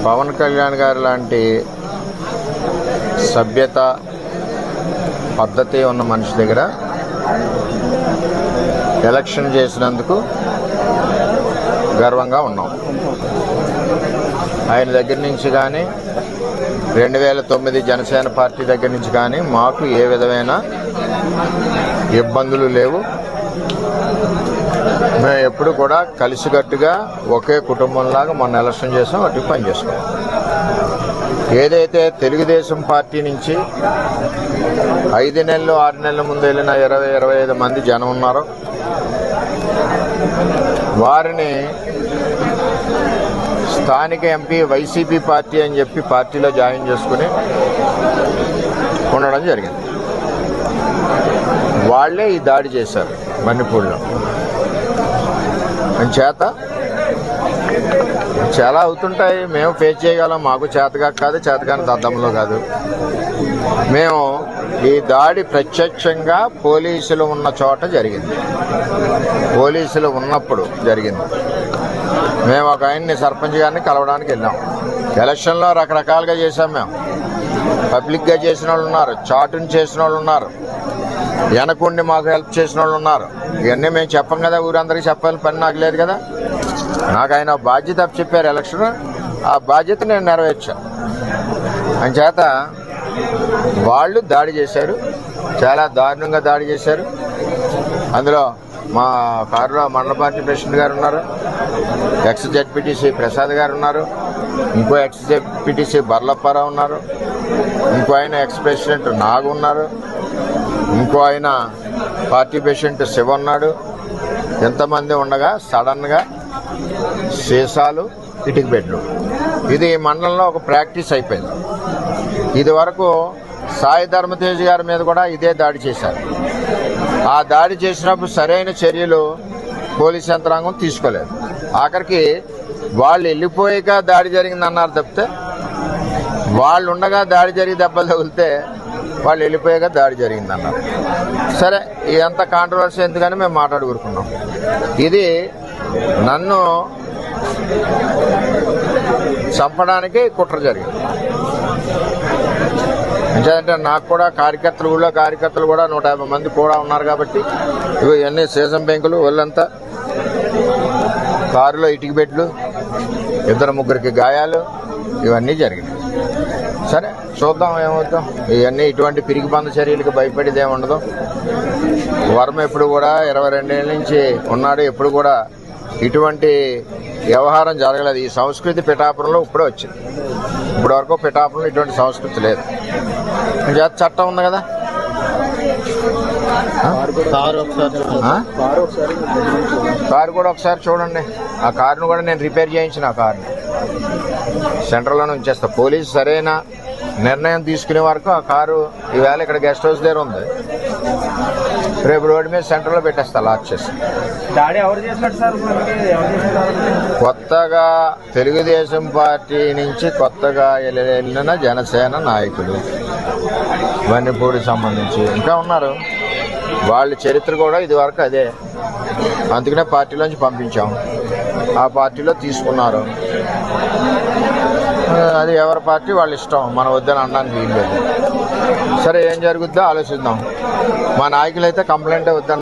పవన్ కళ్యాణ్ గారు లాంటి సభ్యత పద్ధతి ఉన్న మనిషి దగ్గర ఎలక్షన్ చేసినందుకు గర్వంగా ఉన్నాం. ఆయన దగ్గర నుంచి కానీ 2009 జనసేన పార్టీ దగ్గర నుంచి కానీ మాకు ఏ విధమైన ఇబ్బందులు లేవు. మేము ఎప్పుడు కూడా కలిసికట్టుగా ఒకే కుటుంబంలాగా మొన్న ఎలక్షన్ చేసాం, అటు పని చేసుకోం. ఏదైతే తెలుగుదేశం పార్టీ నుంచి 5 నెలలు 6 నెలల ముందు వెళ్ళిన 20-25 మంది జనం ఉన్నారో వారిని స్థానిక ఎంపీ వైసీపీ పార్టీ అని చెప్పి పార్టీలో జాయిన్ చేసుకుని ఉండడం జరిగింది. వాళ్లే ఈ దాడి చేశారు మణిపూర్లో. చేత చాలా అవుతుంటాయి, మేము ఫేస్ చేయగలం. మాకు చేతగా కాదు, చేతగాని దద్దంలో కాదు. మేము ఈ దాడి ప్రత్యక్షంగా పోలీసులు ఉన్న చోట జరిగింది, పోలీసులు ఉన్నప్పుడు జరిగింది. మేము ఒక ఆయన్ని సర్పంచ్ గారిని కలవడానికి వెళ్ళాం. ఎలక్షన్లో రకరకాలుగా చేశాం. మేము పబ్లిక్గా చేసిన వాళ్ళు ఉన్నారు, చాటుని చేసిన వాళ్ళు ఉన్నారు, వెనకుండి మాకు హెల్ప్ చేసిన వాళ్ళు ఉన్నారు. ఇవన్నీ మేము చెప్పం కదా, ఊరందరికీ చెప్పాలని పని నాకు లేదు కదా. నాకు ఆయన బాధ్యత చెప్పారు ఎలక్షన్, ఆ బాధ్యత నేను నెరవేర్చాను. అంచేత వాళ్ళు దాడి చేశారు, చాలా దారుణంగా దాడి చేశారు. అందులో మా కారులో మండల పార్టీ ప్రెసిడెంట్ గారు ఉన్నారు, ఎక్స్ జెడ్పీటీసీ ప్రసాద్ గారు ఉన్నారు, ఇంకో ఎక్స్ జెడ్పీటీసీ బర్లప్పారావు ఉన్నారు, ఇంకో ఆయన ఎక్స్ ప్రెసిడెంట్ నాగు ఉన్నారు, ఇంకో ఆయన పార్టీ ప్రెసిడెంట్ శివ ఉన్నాడు. ఎంతమంది ఉండగా సడన్గా సీసాలు, ఇటుక బెడ్లు, ఇది మండలంలో ఒక ప్రాక్టీస్ అయిపోయింది. ఇది వరకు సాయి ధర్మతేజ్ గారి మీద కూడా ఇదే దాడి చేశారు. ఆ దాడి చేసినప్పుడు సరైన చర్యలు పోలీస్ యంత్రాంగం తీసుకోలేదు. ఆఖరికి వాళ్ళు వెళ్ళిపోయాక దాడి జరిగిందన్నారు తప్పితే, వాళ్ళు ఉండగా దాడి జరిగి దెబ్బలు తగిలితే వాళ్ళు వెళ్ళిపోయాక దాడి జరిగిందన్నారు. సరే, ఇదంతా కాంట్రవర్సీ ఎందుకని మేము మాట్లాడుకుంటున్నాం. ఇది నన్ను చంపడానికి కుట్ర జరిగింది. అంటే నాకు కూడా ఊళ్ళో కార్యకర్తలు కూడా 150 మంది కూడా ఉన్నారు కాబట్టి ఇవన్నీ సీసం బెంకులు, ఒళ్ళంతా కారులో ఇటుక బెడ్లు, 2-3 గాయాలు, ఇవన్నీ జరిగినాయి. సరే, చూద్దాం ఏమవుతాం. ఇవన్నీ ఇటువంటి పిరికి బంద చర్యలకు భయపడేది ఏమి ఉండదు. వర్మ ఎప్పుడు కూడా 22 ఏళ్ళ నుంచి ఉన్నాడు, ఎప్పుడు కూడా ఇటువంటి వ్యవహారం జరగలేదు. ఈ సంస్కృతి పిఠాపురంలో ఇప్పుడే వచ్చింది. ఇప్పటి వరకు పిఠాపురంలో ఇటువంటి సంస్కృతి లేదు. చట్టం ఉంది కదా. కారు కూడా ఒకసారి చూడండి. ఆ కారును కూడా నేను రిపేర్ చేయించిన, ఆ కారుని సెంటర్లోనే ఉంచేస్తా. పోలీసు సరైన నిర్ణయం తీసుకునే వరకు ఆ కారు ఈవేళ ఇక్కడ గెస్ట్ హౌస్ దగ్గర ఉంది, రేపు రోడ్డు మీద సెంటర్లో పెట్టేస్తా లాక్ చేసి. కొత్తగా తెలుగుదేశం పార్టీ నుంచి కొత్తగా వెళ్ళిన జనసేన నాయకులు వన్నిపూడికి సంబంధించి ఇంకా ఉన్నారు. వాళ్ళ చరిత్ర కూడా ఇది వరకు అదే. అందుకనే పార్టీలోంచి పంపించాం, ఆ పార్టీలో తీసుకున్నారు. అది ఎవరి పార్టీ వాళ్ళ ఇష్టం, మనం వద్దని అనడానికి వీలు లేదు. సరే, ఏం జరుగుద్దో ఆలోచిద్దాం. మా నాయకులు అయితే కంప్లైంటే వద్దని